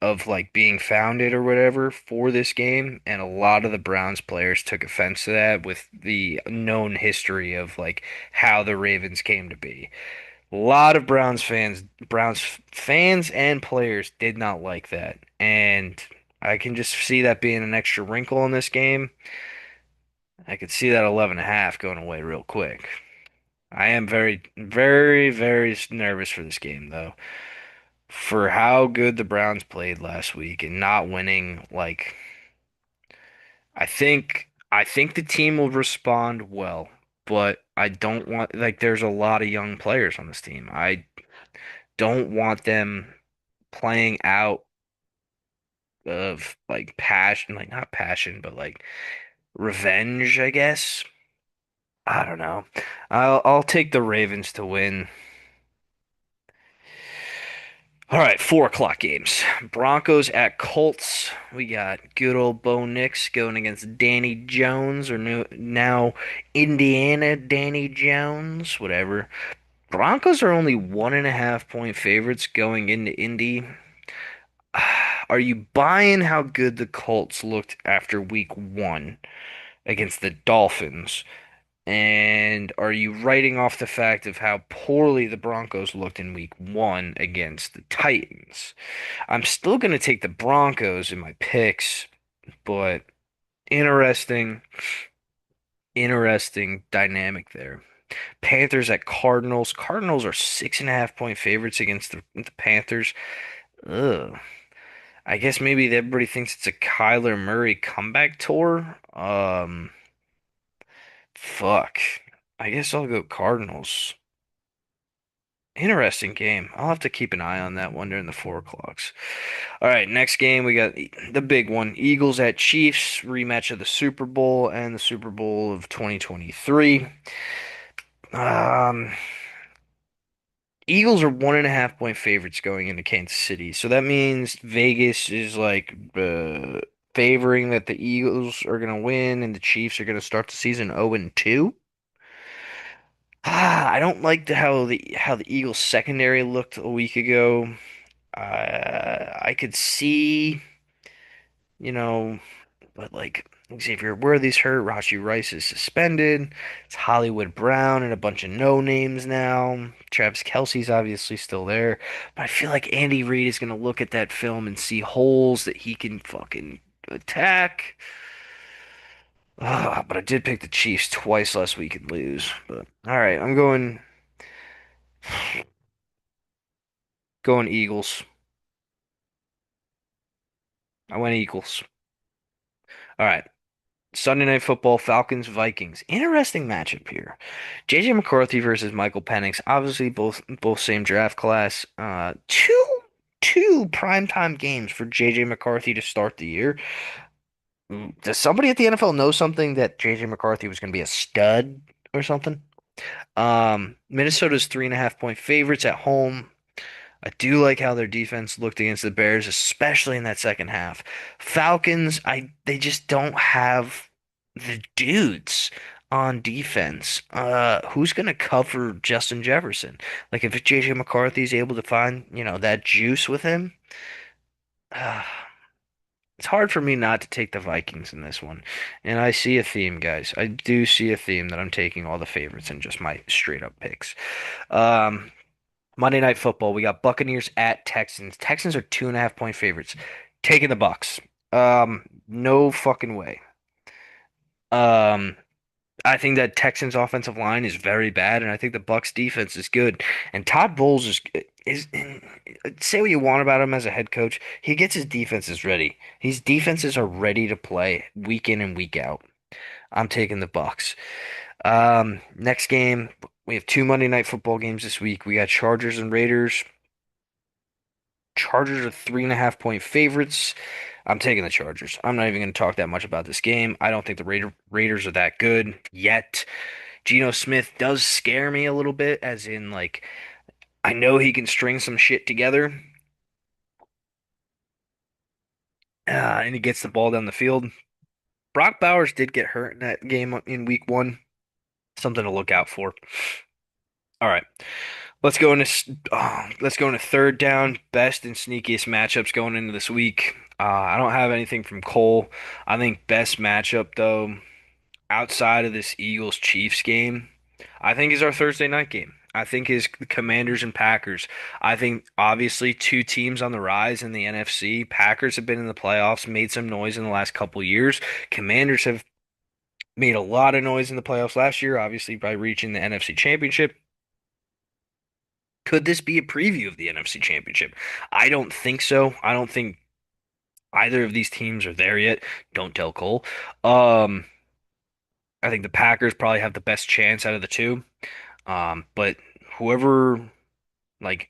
of like being founded or whatever for this game, and a lot of the Browns players took offense to that with the known history of like how the Ravens came to be. A lot of Browns fans and players did not like that, and I can just see that being an extra wrinkle in this game. I could see that 11.5 going away real quick. I am very, very, very nervous for this game, though. For how good the Browns played last week and not winning, like I think the team will respond well, but I don't want like there's a lot of young players on this team. I don't want them playing out of like passion, like not passion, but like revenge, I guess. I don't know. I'll take the Ravens to win. All right, 4 o'clock games. Broncos at Colts. We got good old Bo Nix going against Danny Jones, or now Indiana Danny Jones, whatever. Broncos are only 1.5 point favorites going into Indy. Are you buying how good the Colts looked after week one against the Dolphins? And are you writing off the fact of how poorly the Broncos looked in week one against the Titans? I'm still going to take the Broncos in my picks, but interesting, interesting dynamic there. Panthers at Cardinals. Cardinals are 6.5 point favorites against the Panthers. Ugh. I guess maybe everybody thinks it's a Kyler Murray comeback tour. Fuck. I guess I'll go Cardinals. Interesting game. I'll have to keep an eye on that one during the 4 o'clocks. All right, next game we got the big one. Eagles at Chiefs, rematch of the Super Bowl and the Super Bowl of 2023. Um, Eagles are 1.5 point favorites going into Kansas City. So that means Vegas is like favoring that the Eagles are going to win and the Chiefs are going to start the season 0-2. I don't like how the Eagles secondary looked a week ago. I could see, you know, but like Xavier Worthy's hurt, Rashi Rice is suspended. It's Hollywood Brown and a bunch of no names now. Travis Kelce's obviously still there, but I feel like Andy Reid is gonna look at that film and see holes that he can fucking attack. But I did pick the Chiefs twice last week and lose. But all right, I'm going Eagles. I went Eagles. All right. Sunday Night Football, Falcons, Vikings. Interesting matchup here. JJ McCarthy versus Michael Penix. Obviously, both same draft class. Two primetime games for JJ McCarthy to start the year. Does somebody at the NFL know something that JJ McCarthy was going to be a stud or something? Minnesota's 3.5 point favorites at home. I do like how their defense looked against the Bears, especially in that second half. Falcons, they just don't have the dudes on defense. Who's gonna cover Justin Jefferson? Like if JJ McCarthy is able to find, that juice with him, uh, it's hard for me not to take the Vikings in this one. And I see a theme, guys. I do see a theme that I'm taking all the favorites and just my straight up picks. Um, Monday Night Football, we got Buccaneers at Texans. Texans are 2.5 point favorites. Taking the Bucks. No fucking way. Um, I think that Texans offensive line is very bad, and I think the Bucks defense is good. And Todd Bowles is say what you want about him as a head coach, he gets his defenses ready. His defenses are ready to play week in and week out. I'm taking the Bucks. Next game, we have two Monday Night Football games this week. We got Chargers and Raiders. Chargers are 3.5 point favorites. I'm taking the Chargers. I'm not even going to talk that much about this game. I don't think the Raiders are that good yet. Geno Smith does scare me a little bit, as in, like, I know he can string some shit together, and he gets the ball down the field. Brock Bowers did get hurt in that game in week one. Something to look out for. All right. Let's go into third down, best and sneakiest matchups going into this week. I don't have anything from Cole. I think best matchup though, outside of this Eagles Chiefs game, I think is our Thursday night game. I think is the Commanders and Packers. I think obviously two teams on the rise in the NFC. Packers have been in the playoffs, made some noise in the last couple years. Commanders have Made a lot of noise in the playoffs last year, obviously by reaching the NFC Championship. Could this be a preview of the NFC Championship? I don't think so. I don't think either of these teams are there yet. Don't tell Cole. Um, I think the Packers probably have the best chance out of the two. But whoever,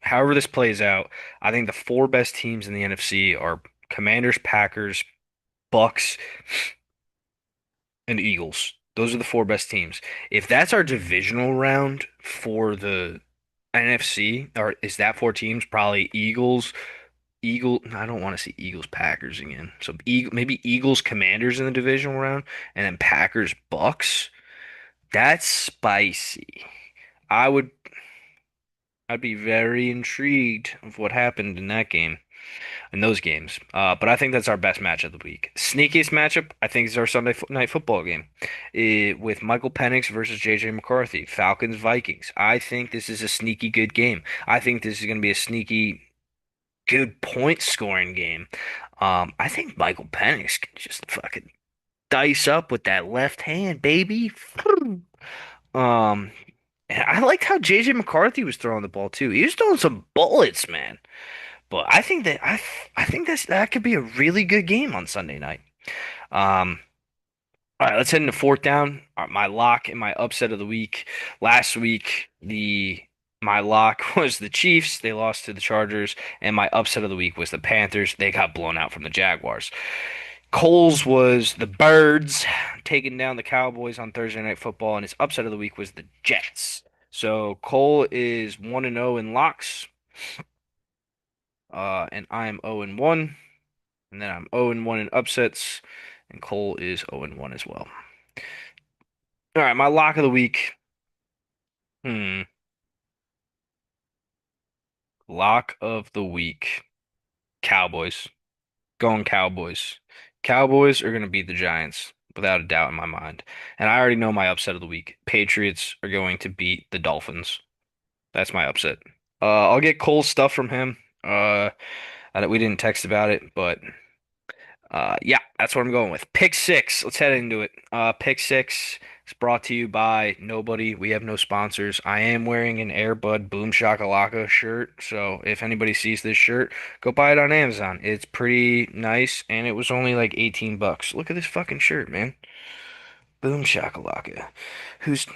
however this plays out, I think the four best teams in the NFC are Commanders, Packers, Bucks, and Eagles. Those are the four best teams. If that's our divisional round for the NFC, or is that four teams? Probably I don't want to see Eagles Packers again. So maybe Eagles Commanders in the divisional round, and then Packers Bucks. That's spicy. I would I'd be very intrigued of what happened in that game, in those games. But I think that's our best match of the week. Sneakiest matchup, I think, is our Sunday fo night football game, with Michael Penix versus JJ McCarthy, Falcons Vikings. I think this is a sneaky good game. I think this is going to be a sneaky good point scoring game. I think Michael Penix can just fucking dice up with that left hand, baby. Um, and I liked how JJ McCarthy was throwing the ball too. He was throwing some bullets, man. But I think that could be a really good game on Sunday night. Um, all right, let's head into fourth down. My lock and my upset of the week. Last week, the my lock was the Chiefs. They lost to the Chargers, and my upset of the week was the Panthers. They got blown out from the Jaguars. Cole's was the Birds taking down the Cowboys on Thursday Night Football, and his upset of the week was the Jets. So Cole is 1-0 in locks, and I'm 0-1, and then I'm 0-1 in upsets, and Cole is 0-1 as well. All right, my lock of the week. Hmm, lock of the week. Cowboys. Going Cowboys. Cowboys are going to beat the Giants without a doubt in my mind. And I already know my upset of the week. Patriots are going to beat the Dolphins. That's my upset. I'll get Cole's stuff from him. We didn't text about it, but yeah, that's what I'm going with. Pick six. Let's head into it. Pick six is brought to you by nobody. We have no sponsors. I am wearing an Airbud Boom Shakalaka shirt, so if anybody sees this shirt, go buy it on Amazon. It's pretty nice, and it was only like 18 bucks. Look at this fucking shirt, man. Boom Shakalaka. Who's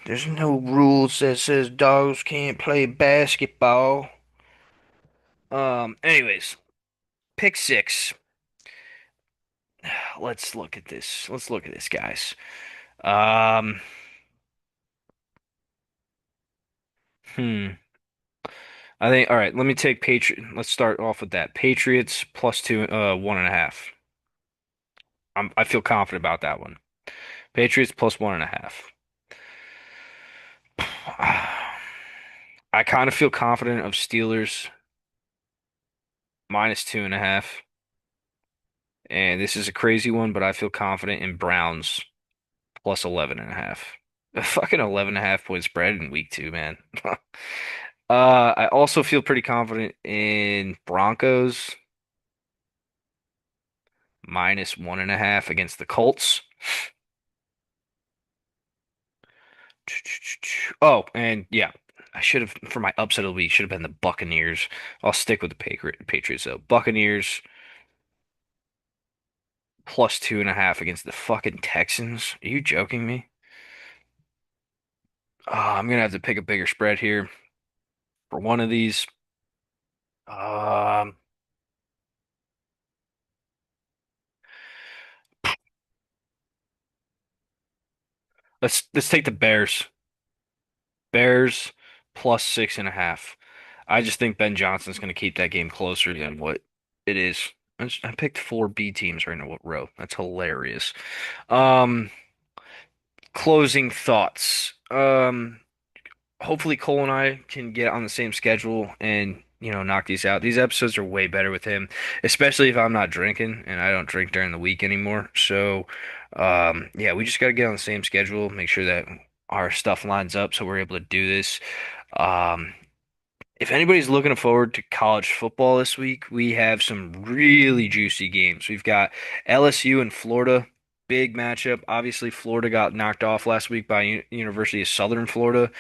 There's no rules that says dogs can't play basketball. Anyways, pick six. Let's look at this. Let's look at this, guys. Um, hmm. I think, all right, let me take Let's start off with that. Patriots plus two, 1.5. I feel confident about that one. Patriots plus 1.5. I kind of feel confident of Steelers minus 2.5. And this is a crazy one, but I feel confident in Browns plus 11.5. A fucking 11.5 point spread in week two, man. I also feel pretty confident in Broncos minus 1.5 against the Colts. Oh, and yeah, I should have for my upset of the week should have been the Buccaneers. I'll stick with the Patriots though. Buccaneers plus 2.5 against the fucking Texans. Are you joking me? I'm gonna have to pick a bigger spread here for one of these. Um, let's take the Bears. Bears plus 6.5. I just think Ben Johnson's going to keep that game closer than what it is. I picked four B teams right in a row. That's hilarious. Um, Closing thoughts. Hopefully Cole and I can get on the same schedule and knock these out. These episodes are way better with him, especially if I'm not drinking and I don't drink during the week anymore. So, yeah, we just got to get on the same schedule, make sure that our stuff lines up so we're able to do this. Um, if anybody's looking forward to college football this week, we have some really juicy games. We've got LSU and Florida. big matchup. Obviously, Florida got knocked off last week by University of Southern Florida,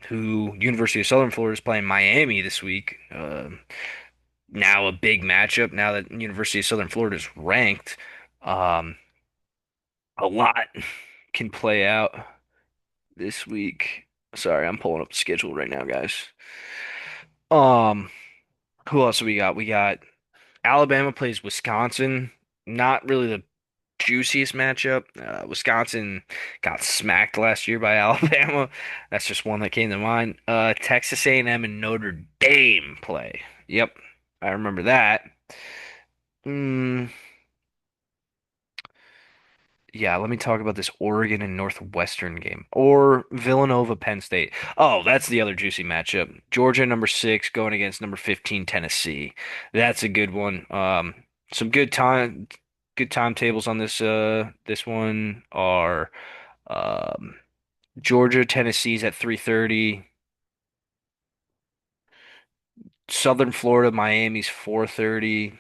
who University of Southern Florida is playing Miami this week. Now a big matchup. Now that University of Southern Florida is ranked, um, a lot can play out this week. Sorry, I'm pulling up the schedule right now, guys. Um, who else do we got? We got Alabama plays Wisconsin. Not really the juiciest matchup. Wisconsin got smacked last year by Alabama. That's just one that came to mind. Texas A&M and Notre Dame play. Yep, I remember that. Mm, yeah, let me talk about this Oregon and Northwestern game. Or Villanova, Penn State. Oh, that's the other juicy matchup. Georgia, number 6, going against number 15, Tennessee. That's a good one. Some good timetables on this one are um Georgia, Tennessee's at 3:30. Southern Florida, Miami's 4:30.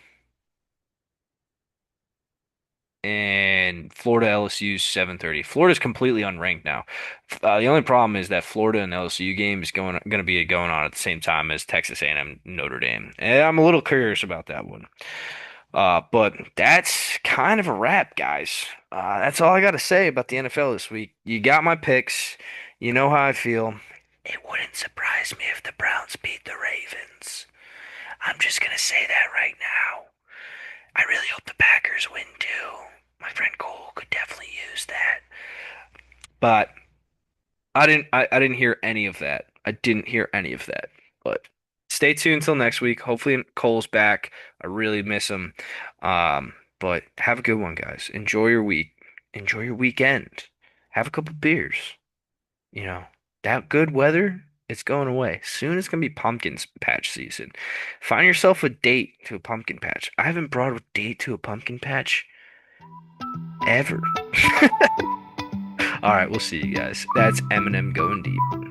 And Florida LSU's 7:30. Florida's completely unranked now. The only problem is that Florida and LSU game is going to be going on at the same time as Texas A&M Notre Dame. And I'm a little curious about that one. But that's kind of a wrap, guys. That's all I got to say about the NFL this week. You got my picks. You know how I feel. It wouldn't surprise me if the Browns beat the Ravens. I'm just gonna say that right now. I really hope the Packers win too. My friend Cole could definitely use that. But I didn't hear any of that. I didn't hear any of that. But stay tuned until next week. Hopefully Cole's back. I really miss him. But have a good one, guys. Enjoy your week. Enjoy your weekend. Have a couple beers. You know, that good weather, it's going away. Soon it's gonna be pumpkin patch season. Find yourself a date to a pumpkin patch. I haven't brought a date to a pumpkin patch ever. All right, we'll see you guys. That's Eminem going deep.